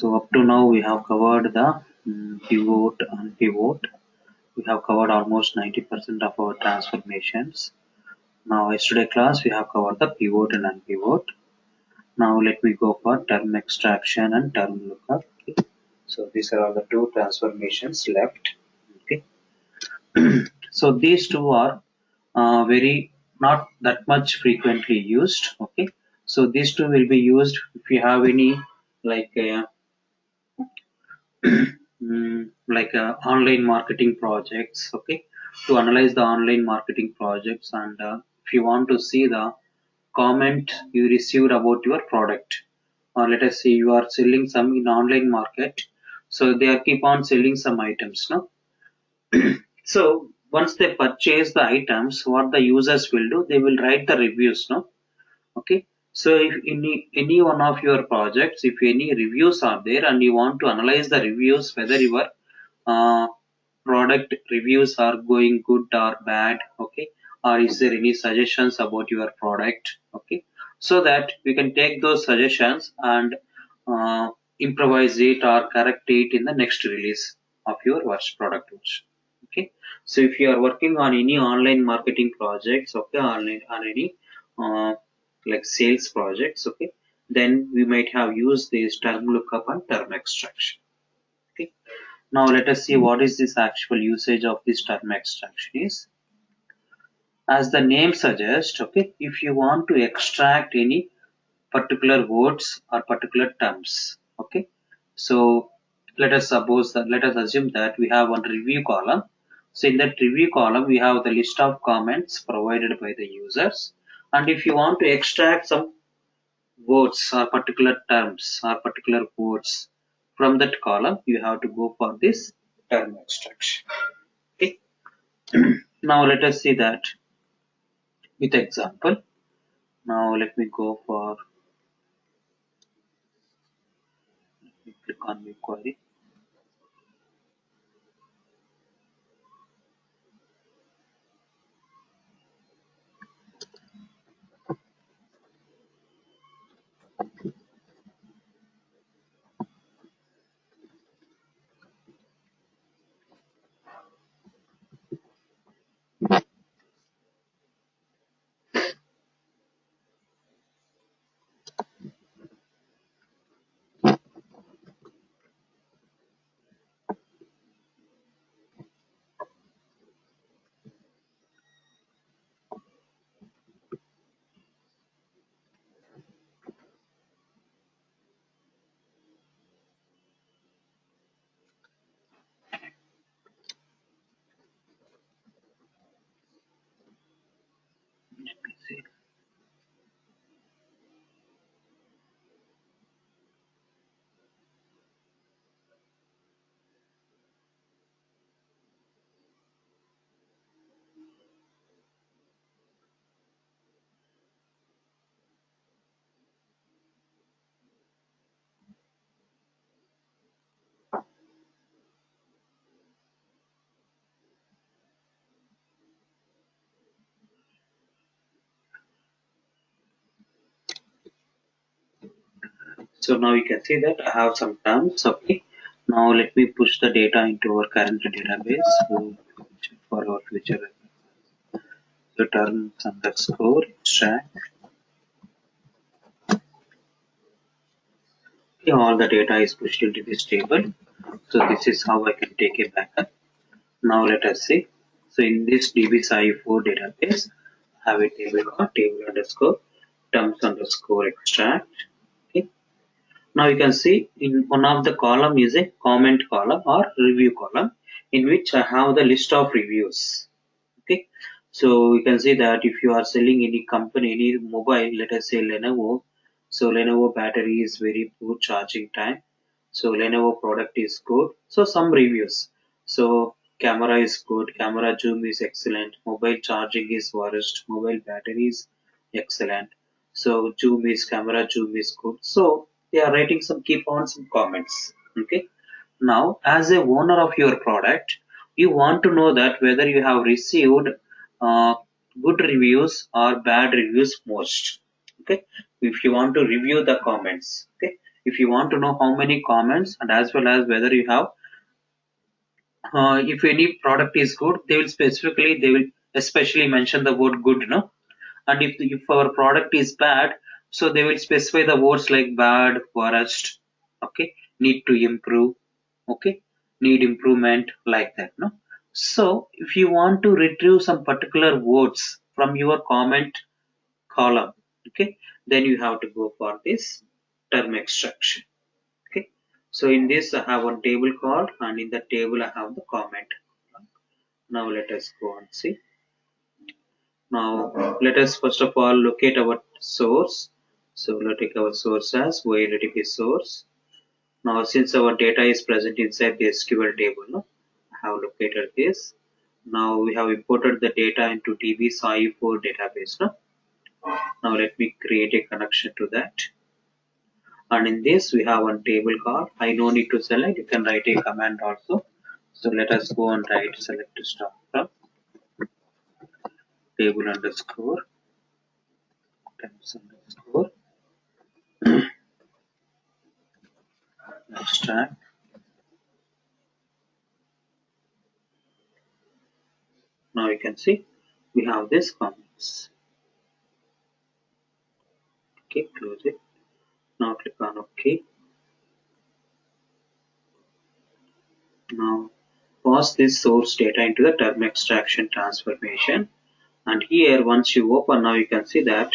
So up to now we have covered the pivot and pivot. We have covered almost 90% of our transformations. Now yesterday class we have covered the pivot and unpivot. Now let me go for term extraction and term lookup. Okay. So these are all the two transformations left. Okay. So these two are very not that much frequently used. Okay. So these two will be used if you have any like online marketing projects. Okay, to analyze the online marketing projects, and if you want to see the comment you received about your product, or let us say you are selling some in online market, so they are keep on selling some items, no? So once they purchase the items, what the users will do, they will write the reviews, no? Okay, so if any one of your projects, if any reviews are there and you want to analyze the reviews whether your uh, product reviews are going good or bad, okay, or is there any suggestions about your product, okay, so that we can take those suggestions and uh, improvise it or correct it in the next release of your worst product version. Okay, so if you are working on any online marketing projects, okay, on any uh, like sales projects, okay, then we might have used this term lookup and term extraction. Okay, now let us see what is this actual usage of this term extraction is. As the name suggests, okay, if you want to extract any particular words or particular terms, okay, so let us assume that we have one review column. So in that review column we have the list of comments provided by the users, and if you want to extract some words or particular terms or particular words from that column, you have to go for this term extraction. Okay. Now let us see that with example. Now let me go for, let me click on new query. Let me see. So now you can see that I have some terms. Okay. Now let me push the data into our current database for our future. So terms underscore extract. Okay, all the data is pushed into this table. So this is how I can take a backup. Now let us see. So in this dbsci4 database, I have a table called table underscore terms underscore extract. Okay. Now you can see in one of the column is a comment column or review column, in which I have the list of reviews. Okay. So you can see that if you are selling any company, any mobile, let us say Lenovo. So Lenovo battery is very poor charging time. So Lenovo product is good. So some reviews. So camera is good, camera zoom is excellent, mobile charging is worst, mobile battery is excellent. So camera zoom is good. So they are writing some keep on some comments. Okay. Now as a owner of your product, you want to know that whether you have received uh, good reviews or bad reviews most. Okay. If you want to review the comments, okay, If you want to know how many comments and as well as whether you have, if any product is good, they will especially mention the word good, no? And if our product is bad, so they will specify the words like bad, worst, okay, need to improve, okay, need improvement, like that, no? So if you want to retrieve some particular words from your comment column, okay, then you have to go for this term extraction. Okay, so in this I have one table called, and in the table I have the comment. Now let us go and see. Now let us first of all locate our source. So let's take our source as YLDP source. Now since our data is present inside the SQL table, no, I have located this. Now we have imported the data into DB SAI4 database. No? Now let me create a connection to that. And in this we have one table called, I no need to select, you can write a command also. So let us go and write select start from table underscore times underscore abstract. Now you can see we have this comments. Okay, close it. Now click on OK. Now pass this source data into the term extraction transformation. And here once you open, now you can see that.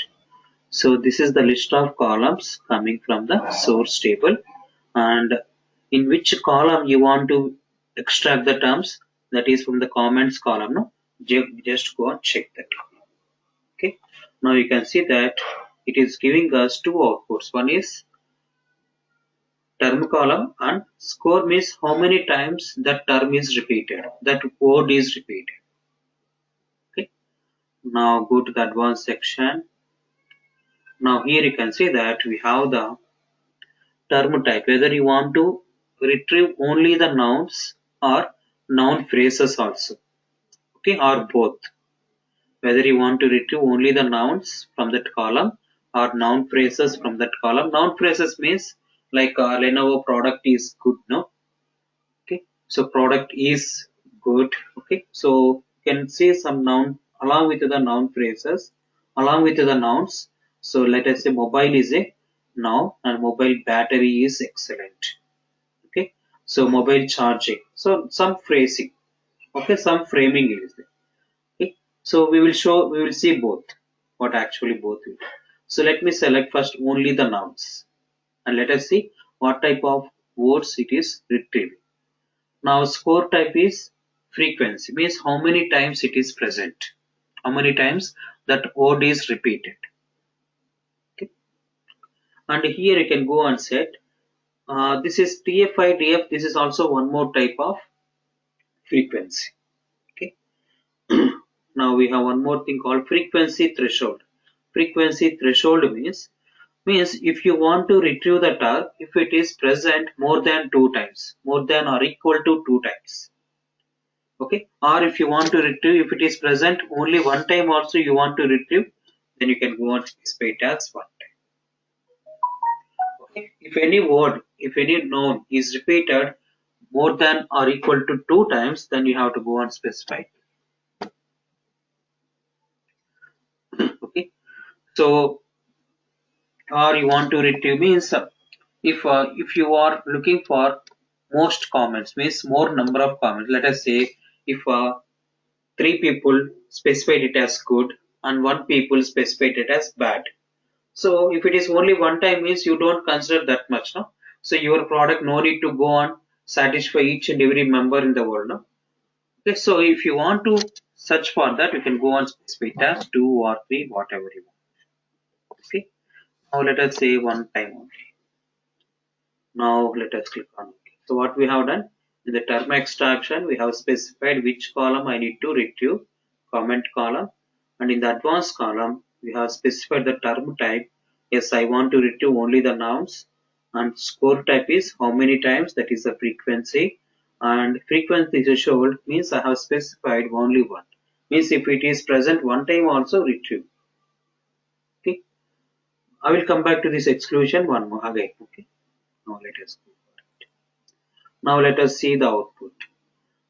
So this is the list of columns coming from the source table, and in which column you want to extract the terms, that is from the comments column. No, just go and check that. Okay, now you can see that it is giving us two outputs. One is term column, and score means how many times that term is repeated, that word is repeated. Okay, now go to the advanced section. Now here you can see that we have the term type, whether you want to retrieve only the nouns or noun phrases also, okay, or both. Whether you want to retrieve only the nouns from that column or noun phrases from that column. Noun phrases means like Lenovo product is good, no? Okay, so product is good. Okay, so you can say some noun along with the noun phrases, along with the nouns. So let us say mobile is a noun and mobile battery is excellent. Okay, so mobile charging, so some phrasing, okay, some framing is there. Okay, so we will see both, what actually both will do. So let me select first only the nouns, and let us see what type of words it is retrieving. Now score type is frequency, means how many times it is present, how many times that word is repeated. Okay, and here you can go and set this is TF-IDF. This is also one more type of frequency. Okay, now we have one more thing called frequency threshold. Frequency threshold means if you want to retrieve the tag if it is present more than two times, more than or equal to two times. Okay, or if you want to retrieve if it is present only one time also you want to retrieve, then you can go on specify it as one time. Okay, if any word, if any noun is repeated more than or equal to two times, then you have to go on specify. Okay, so or you want to retrieve means if you are looking for most comments, means more number of comments. Let us say if three people specified it as good and one people specified it as bad. So if it is only one time means you don't consider that much, no? So your product no need to go on satisfy each and every member in the world, no? Okay, so if you want to search for that, you can go on specify it as two or three, whatever you want. Okay, now let us say one time only. Now let us click on OK. So what we have done in the term extraction, we have specified which column I need to retrieve, comment column, and in the advanced column we have specified the term type. Yes, I want to retrieve only the nouns, and score type is how many times, that is the frequency, and frequency threshold means I have specified only one, means if it is present one time also retrieve. Okay, I will come back to this exclusion one more again. Okay. Now let us go. Now let us see the output.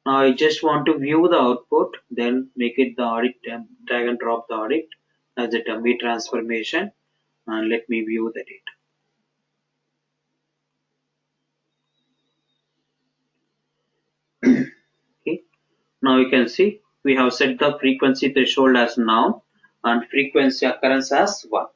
Now I just want to view the output, then make it the audit, drag and drop the audit as a dummy transformation, and let me view the data. Okay. Now you can see we have set the frequency threshold as now and frequency occurrence as 1.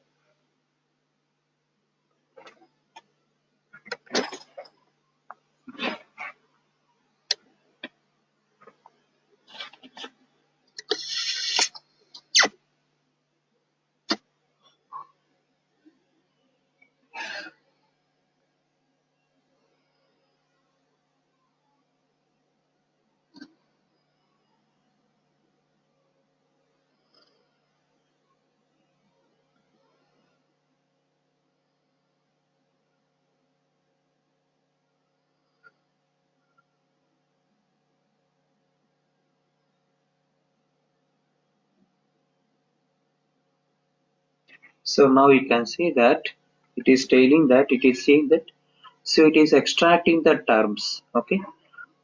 So now you can see that it is telling that it is saying that, so it is extracting the terms. Okay.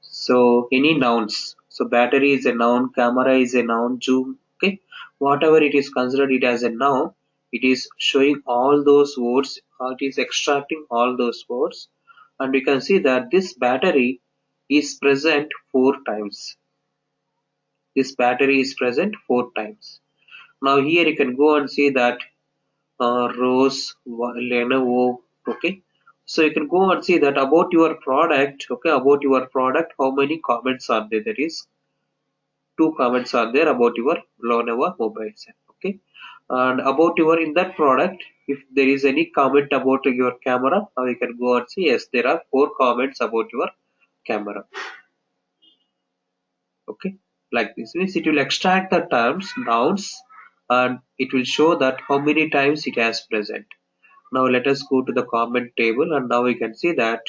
So any nouns. So battery is a noun, camera is a noun, zoom. Okay. Whatever it is considered it as a noun, it is showing all those words, or it is extracting all those words. And you can see that this battery is present 4 times. This battery is present 4 times. Now here you can go and see that Rose, Lenovo. Okay, so you can go and see that about your product. Okay, about your product, how many comments are there? That is, 2 comments are there about your Lenovo mobile set. Okay, and about your in that product, if there is any comment about your camera, now you can go and see. Yes, there are 4 comments about your camera. Okay, like this means it will extract the terms nouns and it will show that how many times it has present. Now let us go to the comment table, and now we can see that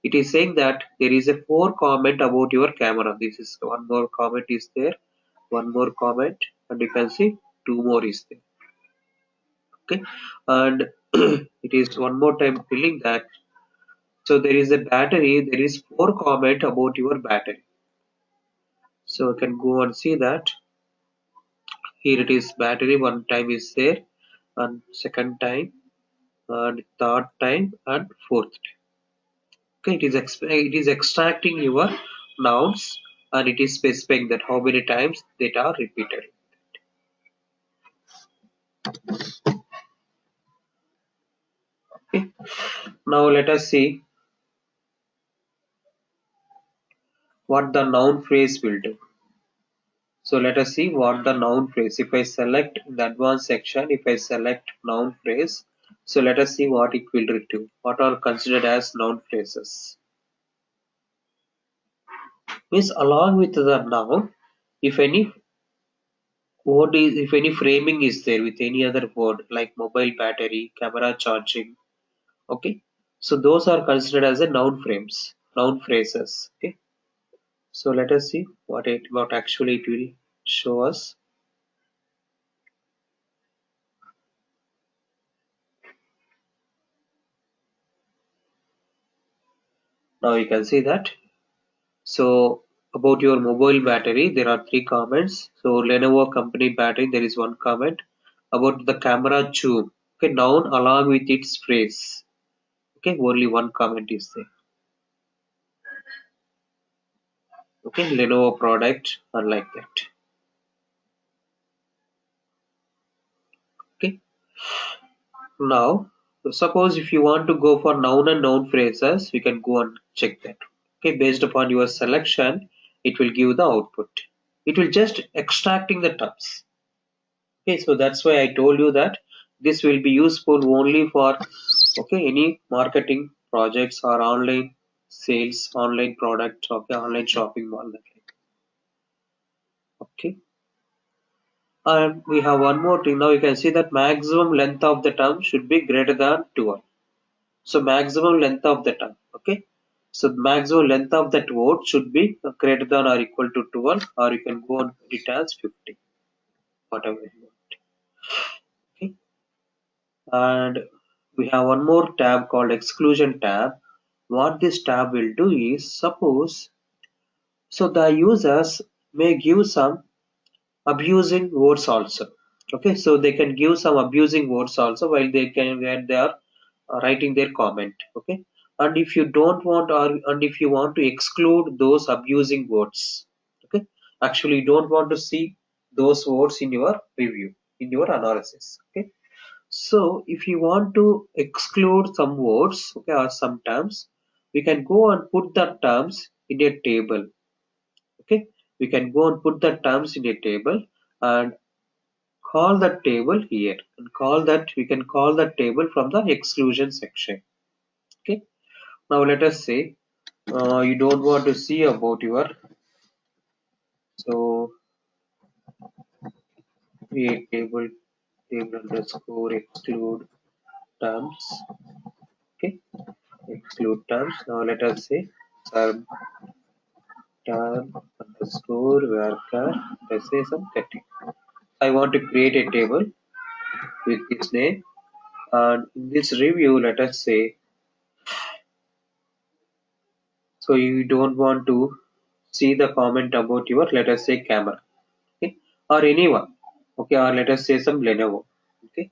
it is saying that there is a 4 comment about your camera. This is one more comment is there, one more comment, and you can see 2 more is there. Okay, and it is one more time telling that, so there is a battery, there is 4 comment about your battery. So you can go and see that here it is battery 1 time is there, and second time, and third time, and fourth time. Okay, it is extracting your nouns and it is specifying that how many times that are repeated. Okay, now let us see what the noun phrase will do. So let us see what the noun phrase. If I select in the advanced section, if I select noun phrase, so let us see what it will do. What are considered as noun phrases? Means along with the noun, if any word is, if any framing is there with any other word like mobile battery, camera charging. Okay, so those are considered as a noun frames, noun phrases. Okay, so let us see what actually it will show us. Now you can see that, so about your mobile battery there are 3 comments. So Lenovo company battery, there is 1 comment. About the camera zoom, okay, noun along with its phrase. Okay, only 1 comment is there. Okay, Lenovo product, unlike that. Okay, now suppose if you want to go for noun and noun phrases, we can go and check that. Okay, based upon your selection, it will give the output. It will just extracting the terms. Okay, so that's why I told you that this will be useful only for, okay, any marketing projects or online sales, online product, okay, online shopping mall. Okay, and we have one more thing. Now you can see that maximum length of the term should be greater than 12. So maximum length of the term. Okay, so maximum length of that word should be greater than or equal to 12, or you can go and put it as 50, whatever you want. Okay, and we have one more tab called exclusion tab. what this tab will do is, suppose, so the users may give some abusing words also. Okay, so they can give some abusing words also while they are writing their comment. Okay, and if you don't want, or and if you want to exclude those abusing words, okay, actually you don't want to see those words in your review, in your analysis. Okay, so if you want to exclude some words, okay, or some terms, we can go and put the terms in a table. Okay, we can go and put the terms in a table and call that table here, and call that, we can call that table from the exclusion section. Okay, now let us say you don't want to see about your, so create table underscore exclude terms. Okay, exclude terms. Now let us say term term underscore varchar, let's say some 30. I want to create a table with this name, and in this review let us say, so you don't want to see the comment about your, let us say, camera. Okay, or anyone. Okay, or let us say some Lenovo. Okay,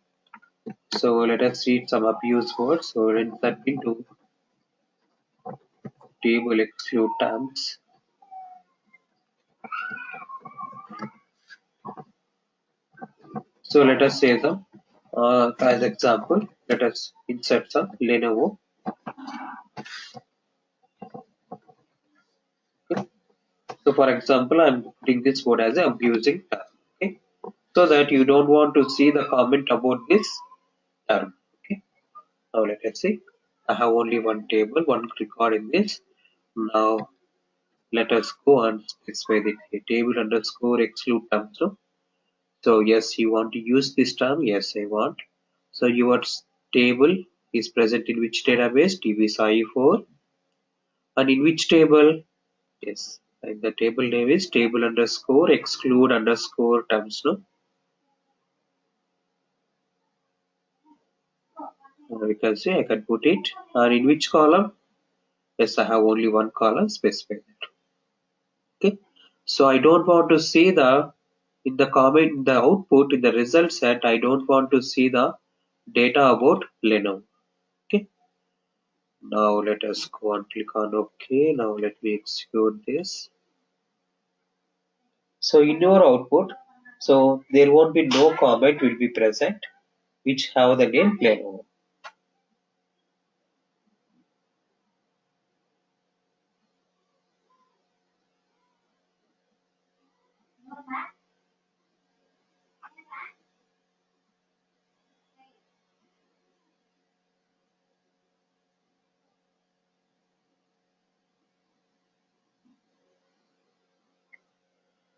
so let us read some abuse words. So let that into table exclude terms. So let us say them as example. Let us insert some Lenovo. Okay, so for example, I'm putting this word as an abusing term. Okay, so that you don't want to see the comment about this term. Okay, now let us see. I have only one table, one record in this. Now let us go and specify the table underscore exclude terms. No? So yes, you want to use this term. Yes, I want. So your table is present in which database? DBSI4. And in which table? Yes, and the table name is table underscore exclude underscore terms. No, you can see I can put it. And in which column? Yes, I have only one column specified. Okay, so I don't want to see the, in the comment, in the output, in the result set, I don't want to see the data about Lenovo. Okay, now let us go and click on OK. Now let me execute this. So in your output, so there won't be no comment will be present which have the name Lenovo.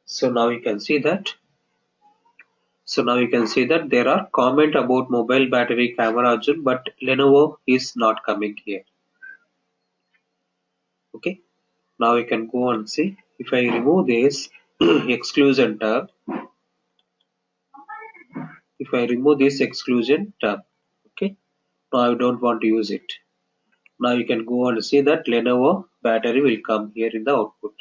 So now you can see that. So now you can see that there are comment about mobile battery camera Arjun, but Lenovo is not coming here. Okay, now you can go and see. If I remove this exclusion tab, if I remove this exclusion tab, okay, now I don't want to use it. Now you can go and see that Lenovo battery will come here in the output.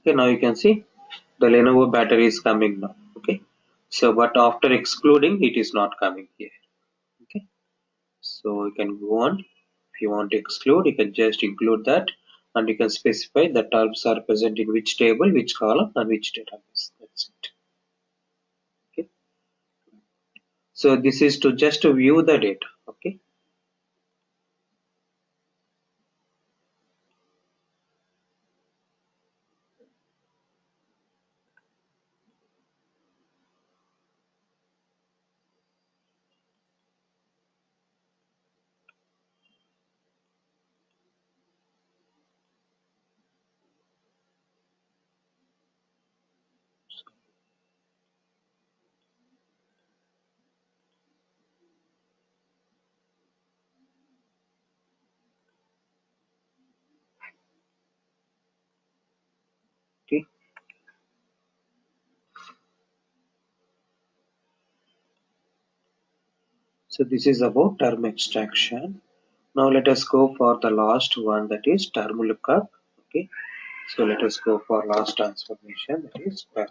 Okay, now you can see the Lenovo battery is coming now. Okay, so but after excluding, it is not coming here. Okay, so you can go on. If you want to exclude, you can just include that, and you can specify the terms are present in which table, which column, and which database. That's it. Okay, so this is to just to view the data. Okay, So this is about term extraction. Now let us go for the last one, that is term lookup. Okay. So let us go for last transformation, that is term.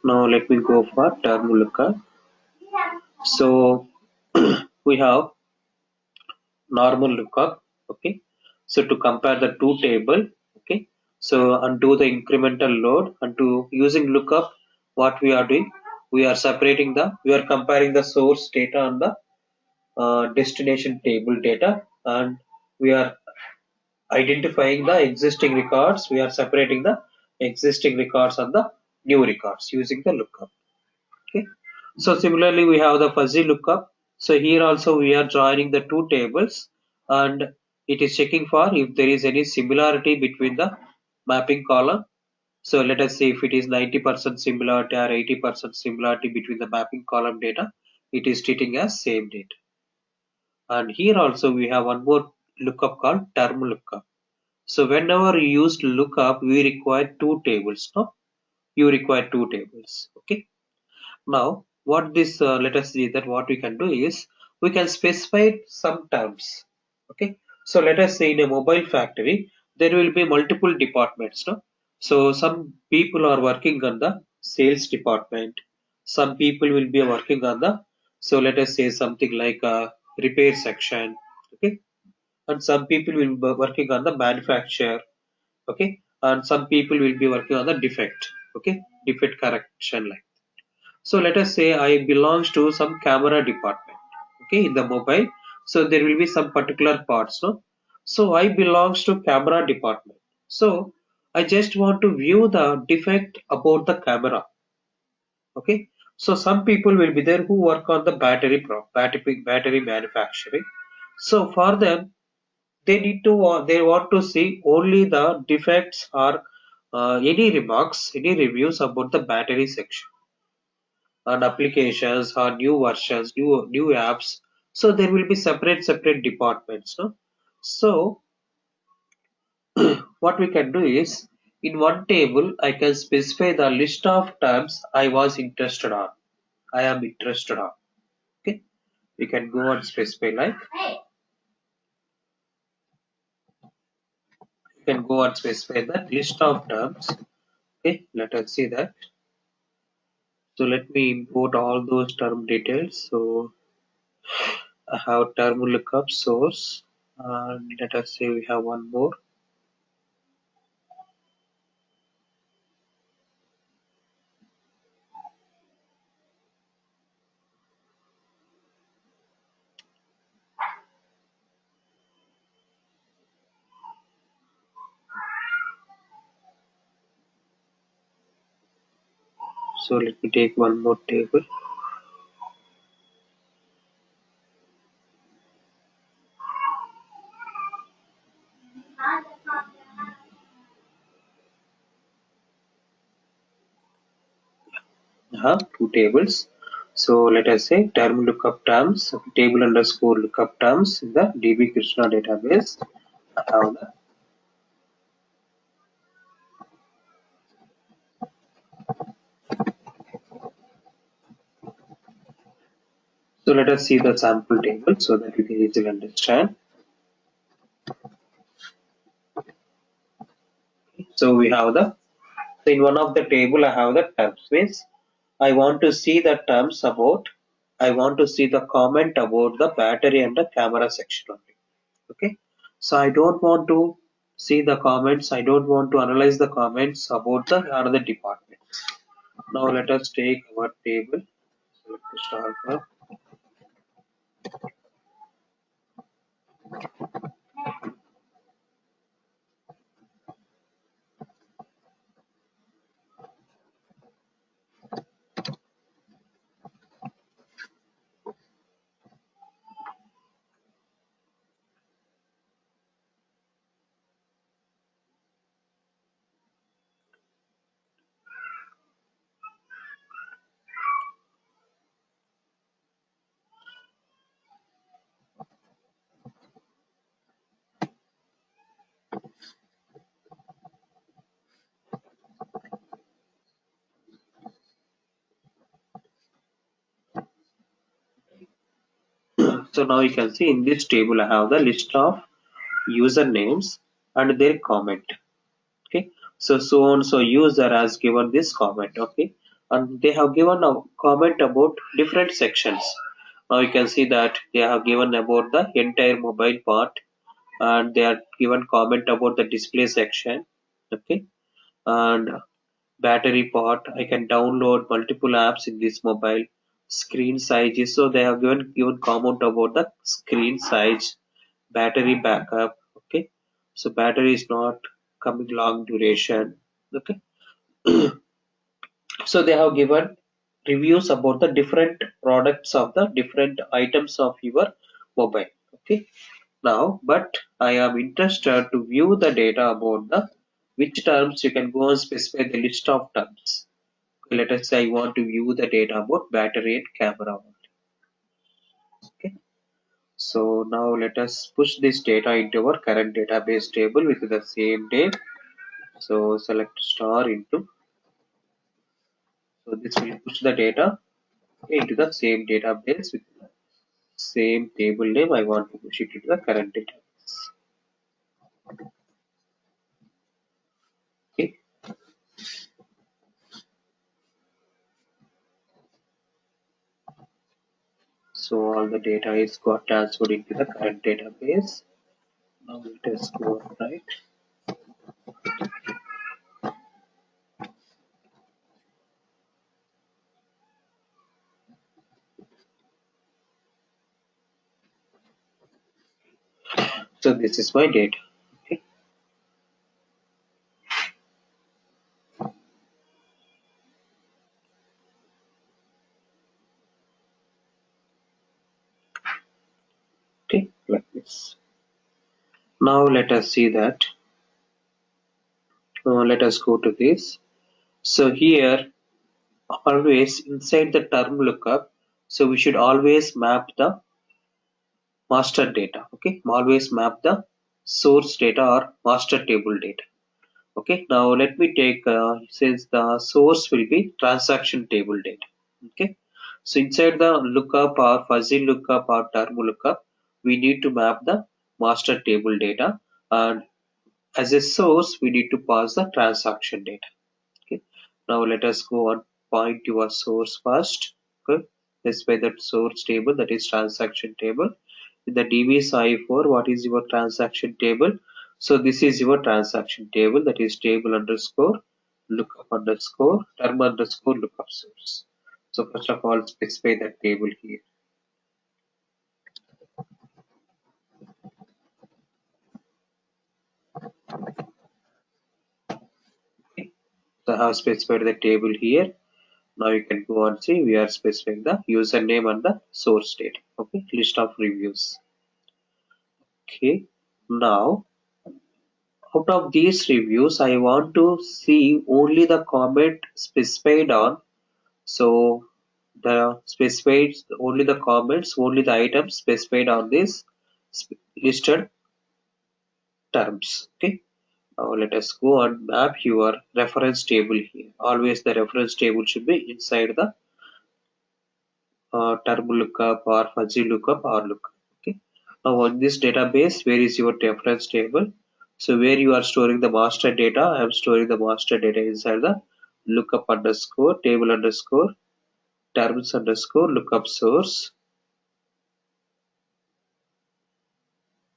Now let me go for term lookup. So we have normal lookup. Okay. So to compare the two table. Okay. So undo the incremental load, and to using lookup, what we are doing, we are separating we are comparing the source data and the destination table data, and we are identifying the existing records. We are separating the existing records and the new records using the lookup. Okay. So similarly, we have the fuzzy lookup. So here also we are joining the two tables, and it is checking for if there is any similarity between the mapping column. So let us see if it is 90% similarity or 80% similarity between the mapping column data. It is treating as same data. And here also we have one more lookup called term lookup. So whenever you use lookup, we require two tables. No, you require two tables. Okay. Now, what this let us see that what we can do is we can specify some terms. Okay. So let us say in a mobile factory there will be multiple departments. No? So some people are working on the sales department. Some people will be working on the, so let us say something like a repair section. Okay. And some people will be working on the manufacture. Okay. And some people will be working on the defect. Okay. Defect correction line. So let us say I belongs to some camera department, okay, in the mobile. So there will be some particular parts, no? So I belongs to camera department. So I just want to view the defect about the camera, okay. So some people will be there who work on the battery manufacturing. So for them, they need to they want to see only the defects or any remarks, any reviews about the battery section and applications or new versions, new apps. So there will be separate departments. No? So what we can do is in one table I can specify the list of terms I was interested on. I am interested on. Okay, we can go and specify like you can go and specify that list of terms. Okay, let us see that. So let me import all those term details. So I have term lookup source, and let us say we have one more. So let me take one more table. Two tables. So let us say term lookup terms, table underscore lookup terms in the DB Krishna database. I have the, so let us see the sample table so that we can easily understand. So we have the, so in one of the table I have the terms, means I want to see the terms about, I want to see the comment about the battery and the camera section only. Okay. So I don't want to see the comments. I don't want to analyze the comments about the another department. Now let us take our table. So let me start now. So now you can see in this table I have the list of usernames and their comment. Okay, so and so user has given this comment. Okay, and they have given a comment about different sections. Now you can see that they have given about the entire mobile part, and they are given comment about the display section. Okay, and battery part, I can download multiple apps in this mobile. Screen size, so they have given comment about the screen size. Battery backup. Okay, so battery is not coming long duration. Okay, so they have given reviews about the different products of the different items of your mobile. Okay, now but I am interested to view the data about the which terms. You can go and specify the list of terms. Okay, let us say I want to view the data about battery and camera only. Okay, so now let us push this data into our current database table with the same name. So select star into, so this will push the data into the same database with the same table name. I want to push it into the current database. Okay, so all the data is got transferred into the current database. Now let us go right. So this is my data. Okay, okay, like this. Now let us see that. Let us go to this. So here always inside the term lookup, so we should always map the master data. Okay, always map the source data or master table data. Okay, now let me take since the source will be transaction table data. Okay, so inside the lookup or fuzzy lookup or term lookup, we need to map the master table data, and as a source we need to pass the transaction data. Okay, now let us go and point to our source first. Okay, specify that source table, that is transaction table. In the DB4, what is your transaction table? So this is your transaction table, that is table underscore lookup underscore term underscore lookup source. So first of all, specify that table here. Okay, so I have specified the table here. Now you can go and see we are specifying the username and the source data. Okay, list of reviews. Okay, now out of these reviews, I want to see only the comment specified on. So the specified only the comments, only the items specified on this listed terms. Okay. Now let us go and map your reference table here. Always the reference table should be inside the term lookup or fuzzy lookup or lookup. Okay. Now on this database, where is your reference table? So where you are storing the master data, I am storing the master data inside the lookup underscore table underscore terms underscore lookup source.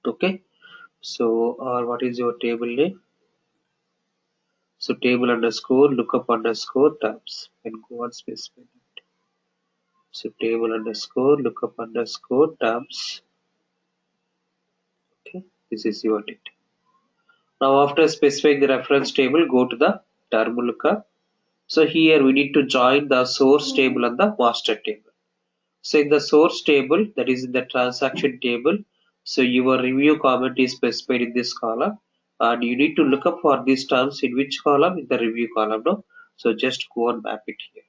Okay. So or what is your table name? So table underscore lookup underscore terms, and go on specify it. So table underscore lookup underscore terms. Okay, this is your data. Now after specifying the reference table, go to the term lookup. So here we need to join the source table and the master table. So in the source table, that is in the transaction table, so your review comment is specified in this column, and you need to look up for these terms in which column? In the review column. No, so just go and map it here.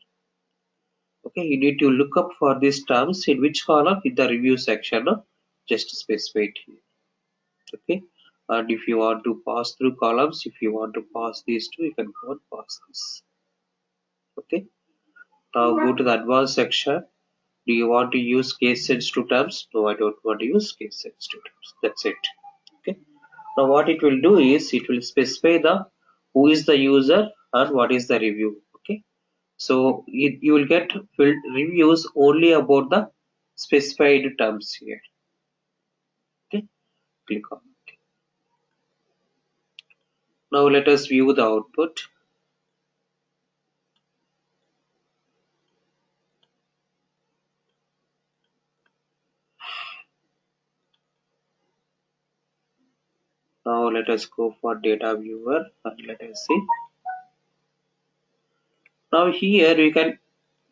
Okay, you need to look up for these terms in which column? In the review section. No? Just specify it here. Okay, and if you want to pass through columns, if you want to pass these two, you can go and pass this. Okay, now go to the advanced section. Do you want to use case sensitive terms? No, I don't want to use case sensitive terms. That's it. Okay. Now what it will do is it will specify the who is the user and what is the review. Okay. So you will get reviews only about the specified terms here. Okay. Click on it. Now let us view the output. Now let us go for data viewer and let us see. Now here we can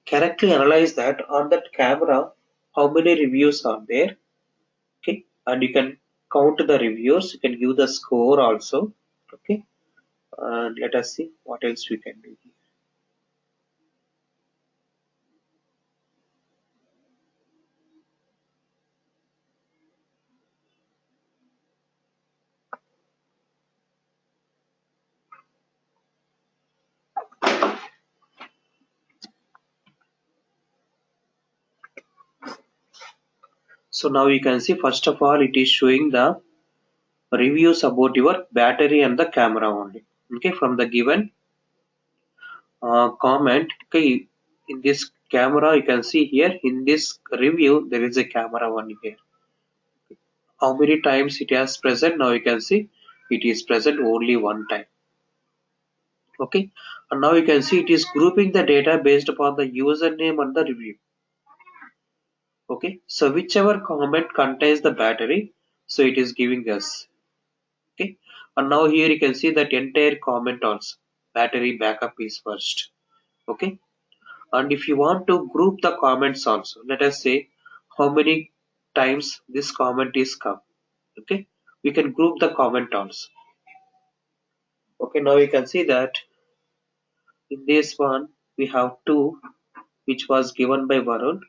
correctly analyze that on that camera how many reviews are there. Okay, and you can count the reviews, you can give the score also. Okay, and let us see what else we can do here. So now you can see, first of all it is showing the reviews about your battery and the camera only. Okay, from the given comment. Okay, in this camera you can see here in this review there is a camera one here. How many times it has present? Now you can see it is present only one time. Okay, and now you can see it is grouping the data based upon the username and the review. Okay, so whichever comment contains the battery, so it is giving us. Okay, and now here you can see that entire comment also, battery backup is first. Okay, and if you want to group the comments also, let us say how many times this comment is come. Okay, we can group the comment also. Okay, now you can see that in this one we have 2 which was given by Varun.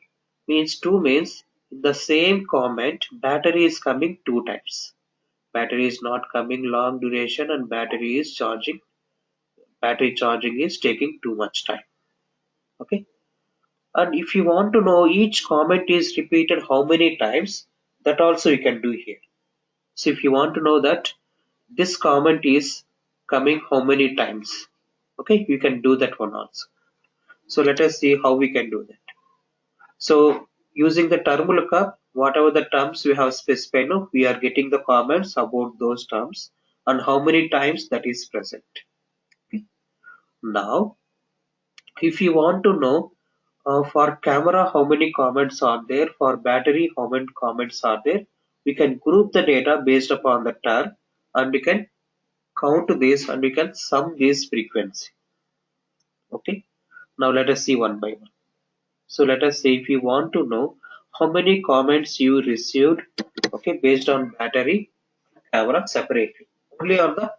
Means 2 means in the same comment battery is coming 2 times. Battery is not coming long duration and battery charging is taking too much time. Okay, and if you want to know each comment is repeated how many times, that also you can do here. So if you want to know that this comment is coming how many times, okay, you can do that one also. So let us see how we can do that. So using the term lookup, whatever the terms we have specified, now we are getting the comments about those terms and how many times that is present. Okay. Now, if you want to know for camera how many comments are there, for battery how many comments are there, we can group the data based upon the term and we can count this and we can sum this frequency. Okay. Now let us see one by one. So let us say if you want to know how many comments you received, okay, based on battery, camera separately, only on the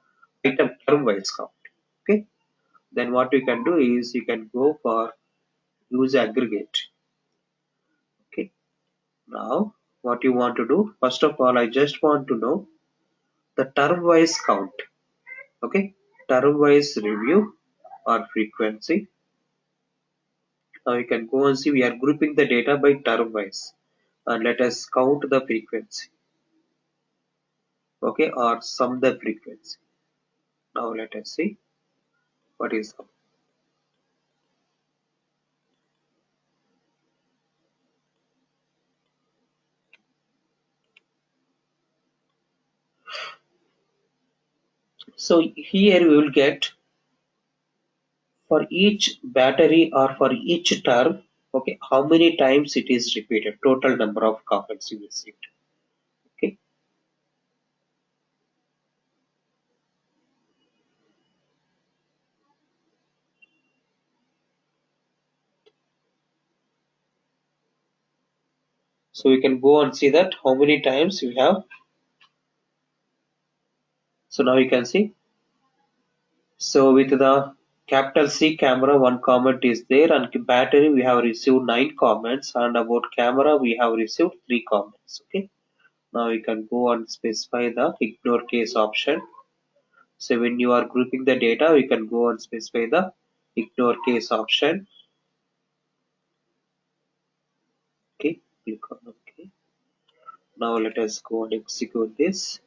item term wise count. Okay, then what you can do is you can go for use aggregate. Okay, now what you want to do, first of all, I just want to know the term wise count. Okay, term wise review or frequency. Now you can go and see we are grouping the data by term wise and let us count the frequency. Okay, or sum the frequency. Now let us see what is sum. So here we will get for each battery or for each term, okay, how many times it is repeated, total number of comments you received. Okay, so we can go and see that how many times we have. So now you can see. So with the capital C camera, 1 comment is there, and battery we have received 9 comments, and about camera we have received 3 comments. Okay, now you can go and specify the ignore case option. So when you are grouping the data, you can go and specify the ignore case option. Okay, click on OK. Now let us go and execute this.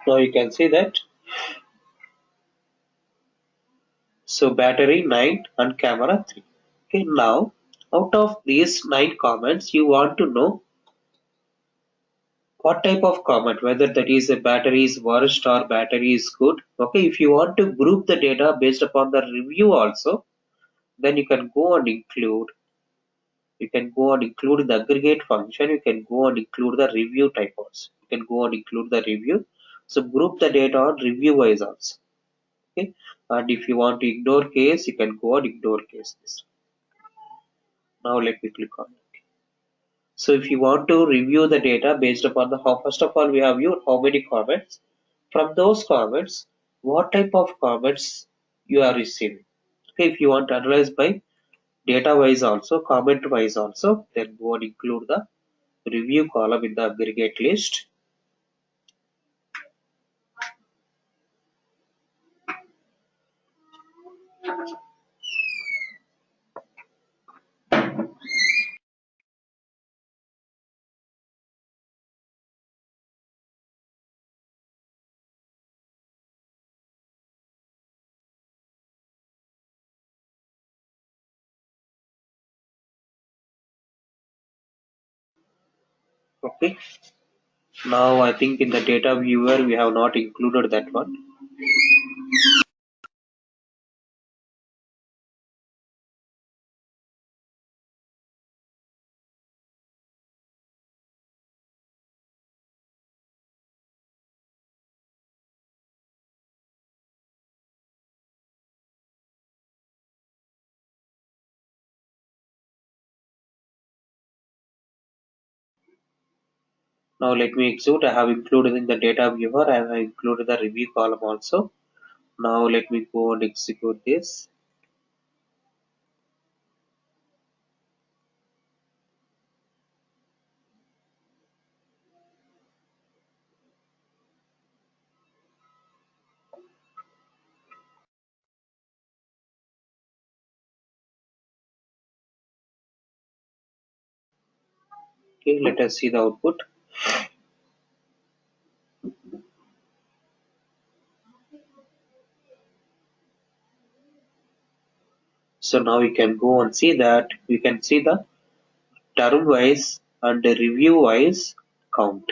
Now you can see that. So battery 9 and camera 3. Okay, now out of these 9 comments, you want to know what type of comment, whether that is a battery is worst or battery is good. Okay, if you want to group the data based upon the review also, then you can go and include in the aggregate function, you can go and include the review type also. You can go and include the review. So group the data on review wise also. Okay, and if you want to ignore case, you can go and ignore cases. Now let me click on it. So if you want to review the data based upon the how, first of all we have viewed how many comments. From those comments, what type of comments you are receiving. Okay, if you want to analyze by data wise also, comment wise also, then go and include the review column in the aggregate list. Okay, now I think in the data viewer we have not included that one. Now let me execute. I have included in the data viewer. I have included the review column also. Now let me go and execute this. Okay, let us see the output. So now we can go and see that we can see the term wise and the review wise count.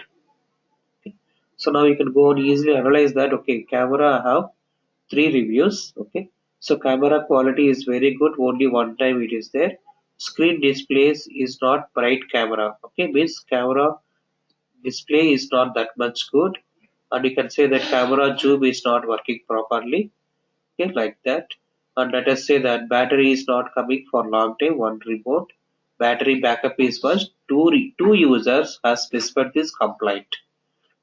Okay. So now you can go and easily analyze that. Okay, camera I have 3 reviews. Okay, so camera quality is very good. Only one time it is there. Screen displays is not bright camera. Okay, means camera display is not that much good, and you can say that camera zoom is not working properly. Okay, like that. And let us say that battery is not coming for long time. One report. Battery backup is first. Two users has specified this complaint.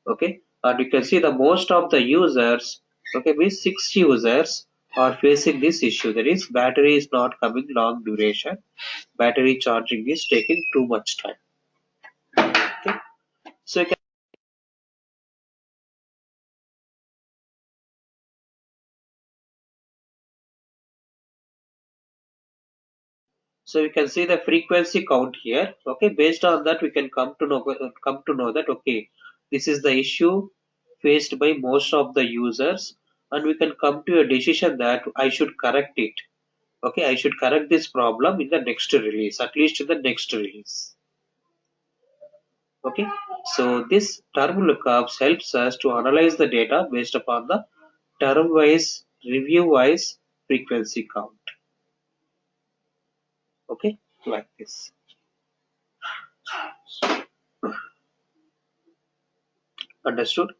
Okay, and you can see the most of the users. Okay, means 6 users are facing this issue. That is, battery is not coming long duration. Battery charging is taking too much time. Okay, so you can So we can see the frequency count here. Okay, based on that we can come to know that okay, this is the issue faced by most of the users, and we can come to a decision that I should correct it. Okay, I should correct this problem in the next release, at least in the next release. Okay, so this term lookups helps us to analyze the data based upon the term wise, review wise frequency count. Okay, like this. Understood?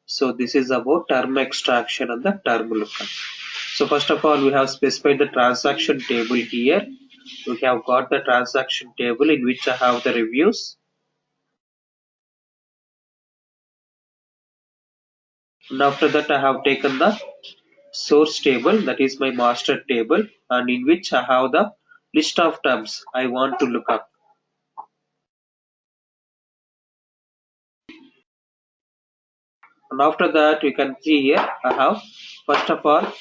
So this is about term extraction and the term lookup. So first of all, we have specified the transaction table here. We have got the transaction table in which I have the reviews. And after that, I have taken the source table, that is my master table, and in which I have the list of terms I want to look up. And after that, you can see here I have, first of all,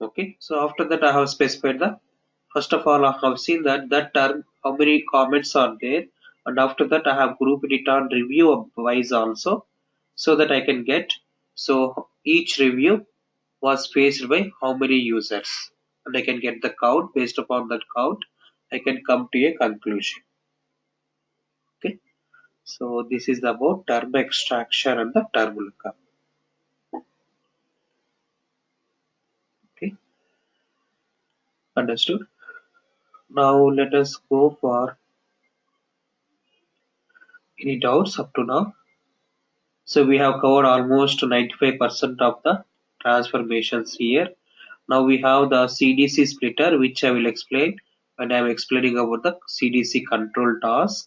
okay. So after that, I have specified the, first of all, I have seen that term, how many comments are there, and after that, I have grouped it on review wise also, so that I can get, so each review was faced by how many users, and I can get the count. Based upon that count, I can come to a conclusion. Okay. So this is about term extraction and the term lookup. Okay, understood. Now let us go for any doubts up to now. So we have covered almost 95% of the transformations here. Now we have the CDC splitter, which I will explain when I am explaining about the CDC control task.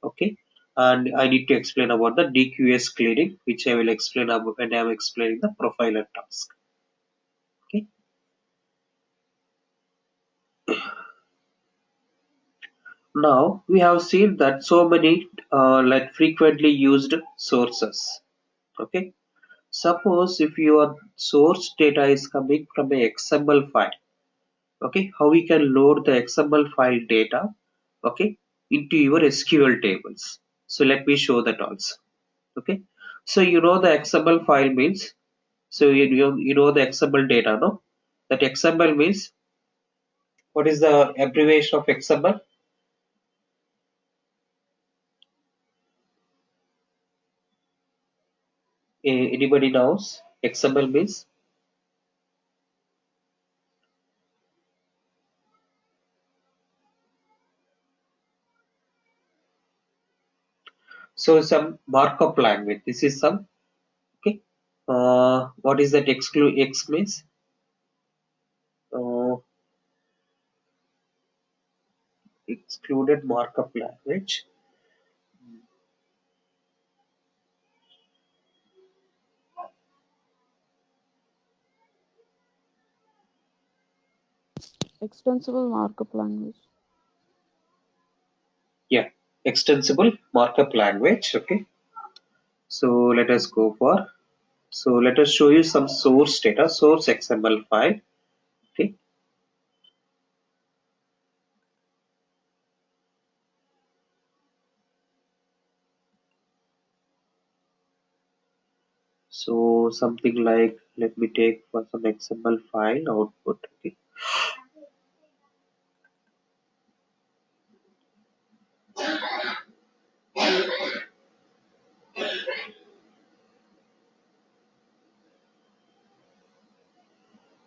Okay, and I need to explain about the DQS cleaning, which I will explain about when I am explaining the profiler task. Okay. Now we have seen that so many like frequently used sources. Okay. Suppose if your source data is coming from a XML file, okay, how we can load the XML file data, okay, into your SQL tables. So let me show that also. Okay. So you know the XML file means, so you know the XML data, no? That XML means, what is the abbreviation of XML? Anybody knows? XML means, so some markup language. This is some, okay. What is that exclude X means? Uh, Excluded markup language. Extensible markup language. Yeah, extensible markup language. Okay. So let us go for. So let us show you some source data, source XML file. Okay. So something like, let me take for some XML file output. Okay.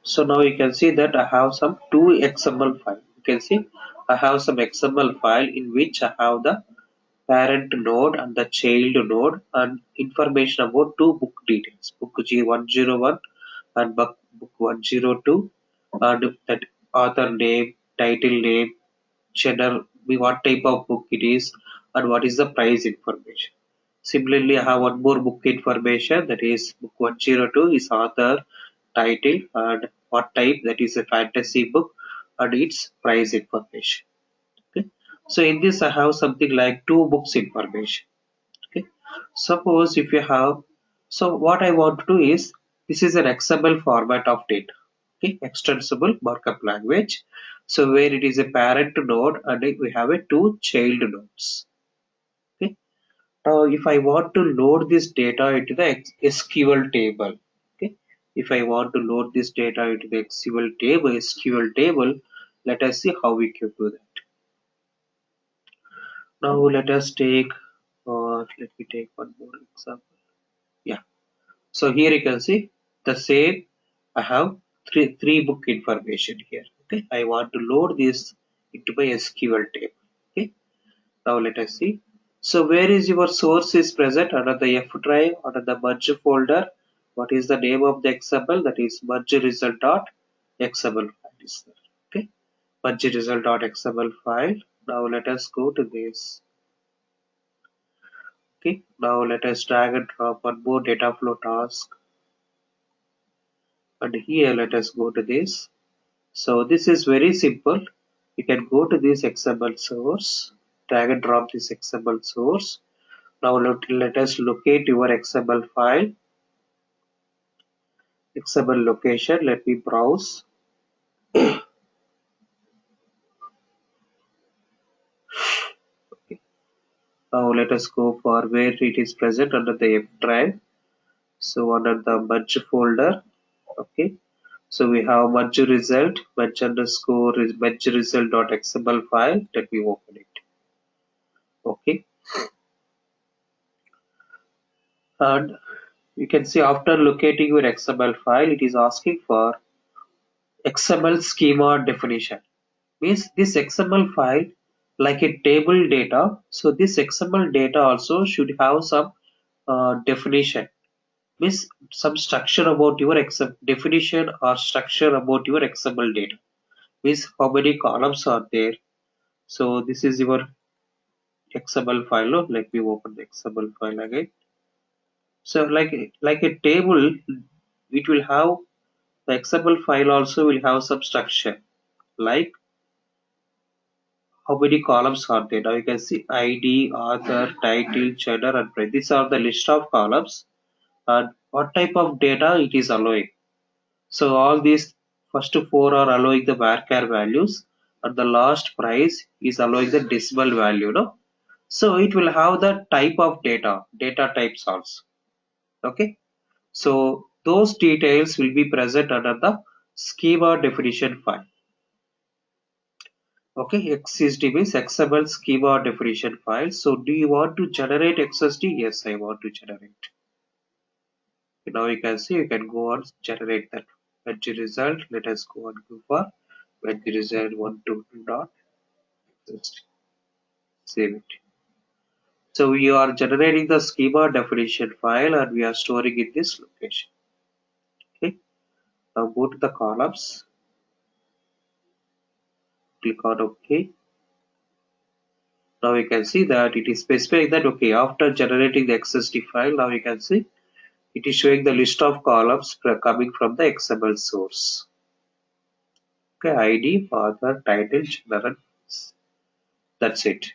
So now you can see that I have some two XML file. You can see I have some XML file in which I have the parent node and the child node and information about two book details, book G101 and book 102, and that author name, title name, gender, what type of book it is, and what is the price information. Similarly, I have one more book information, that is book 102 is author, title, and what type, that is a fantasy book, and its price information. Okay. So in this I have something like two books information. Okay. Suppose if you have, so what I want to do is, this is an XML format of data. Okay. Extensible markup language. So where it is a parent node and we have a two child nodes. Okay. Now if I want to load this data into the SQL table, okay, If I want to load this data into the SQL table, let us see how we can do that. Now let us take, let me take one more example. Yeah. So here you can see the same. I have three book information here. Okay. I want to load this into my SQL table. Okay. Now let us see. So where is your source is present under the F drive, under the merge folder. What is the name of the XML? That is merge result dot XML file is there. Okay. Merge result dot XML file. Now let us go to this. Okay. Now let us drag and drop one more data flow task. And here let us go to this. So this is very simple. You can go to this XML source, drag and drop this XML source. Now let us locate your XML file, XML location. Let me browse. Okay. Now let us go for where it is present under the F drive. So under the merge folder. Okay. So we have merge result, merge underscore merge result dot XML file. Let me open it. Okay. And you can see after locating your XML file, it is asking for XML schema definition. Means this XML file like a table data. So this XML data also should have some definition. Means some structure about your XML definition or structure about your XML data. Means how many columns are there. So this is your XML file. Oh, let me open the XML file again. So like a table, it will have the XML file also will have some structure like how many columns are there. Now you can see ID, author, title, gender and price. These are the list of columns and what type of data it is allowing. So all these first four are allowing the varchar values and the last price is allowing the decimal value. No? So it will have the type of data types also. Okay. So those details will be present under the schema definition file. Okay, XSD means XML schema definition file. So do you want to generate XSD? Yes, I want to generate. Now you can see you can go on generate that wedge result. Let us go and go for wedge result 122 dot XSD. Save it. So we are generating the schema definition file and we are storing in this location. Okay. Now go to the columns. Click on OK. Now you can see that it is specifying that okay after generating the XSD file. Now you can see it is showing the list of columns coming from the XML source. Okay, ID, author, title, general. That's it.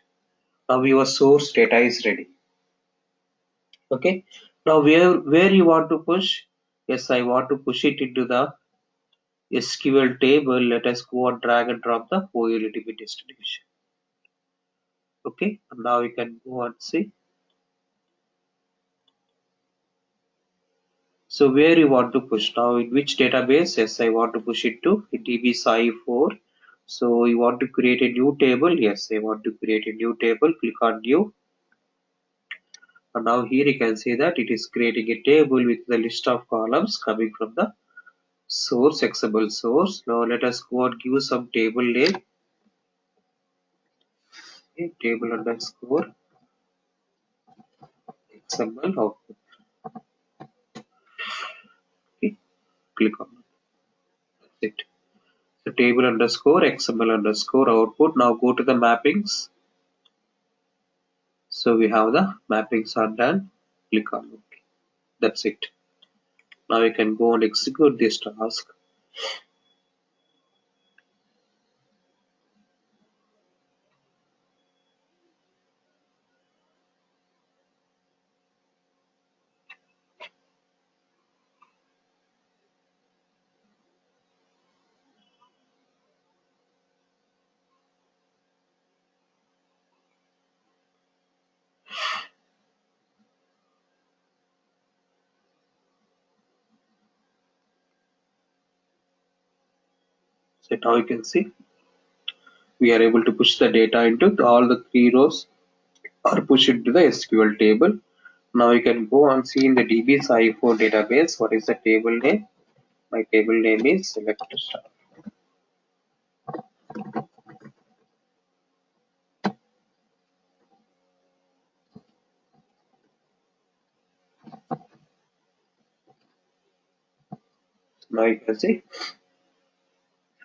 Now your source data is ready. Okay. Now where you want to push? Yes, I want to push it into the SQL table. Let us go and drag and drop the OLTP destination. Okay. And now you can go and see. So where you want to push now, in which database? Yes, I want to push it to DB4. So you want to create a new table? Yes, I want to create a new table. Click on new. And now here you can see that it is creating a table with the list of columns coming from the source, XML source. Now let us go and give some table name. Okay, table underscore XML output. Okay, click on it. So table underscore XML underscore output. Now go to the mappings. So we have the mappings are done. Click on OK. That's it. Now you can go and execute this task. So now you can see we are able to push the data into all the three rows or push it to the SQL table. Now you can go and see in the DB's I4 database what is the table name. My table name is select star. Now you can see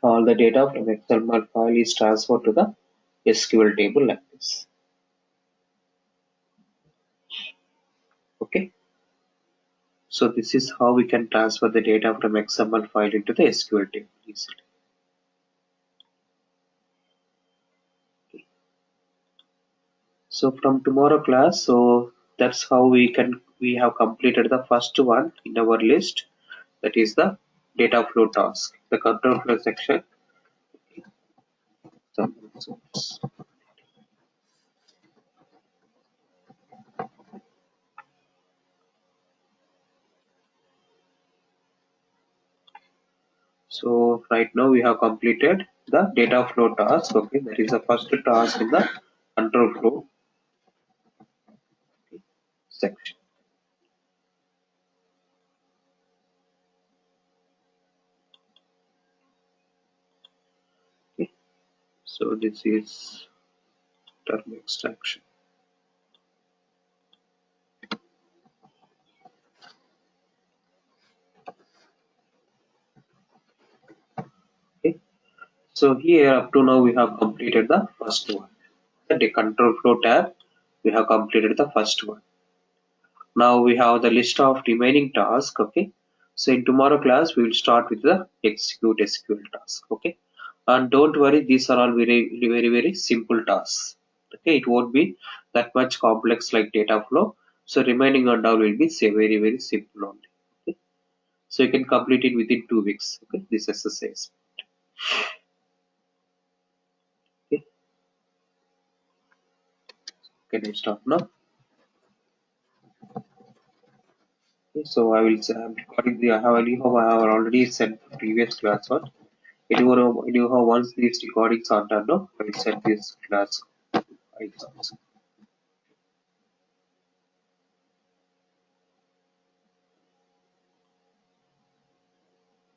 all the data from XML file is transferred to the SQL table like this. Okay. So this is how we can transfer the data from XML file into the SQL table easily. So from tomorrow class, so that's how we have completed the first one in our list. That is the data flow task, the control flow section. So right now we have completed the data flow task. Okay, that is the first task in the control flow section. Okay, so this is term extraction. Okay, so here up to now we have completed the first one. The control flow tab, we have completed the first one. Now we have the list of remaining tasks. Okay, so in tomorrow class we will start with the execute SQL task. Okay, and don't worry, these are all very simple tasks. Okay, it won't be that much complex like data flow. So remaining and all will be say very simple only. Okay, so you can complete it within 2 weeks. Okay, this exercise. Okay, can I stop now? Okay, so I will say I'm recording the I have already sent the previous class one. Anyhow, once these recordings are done, no, I will send this class items.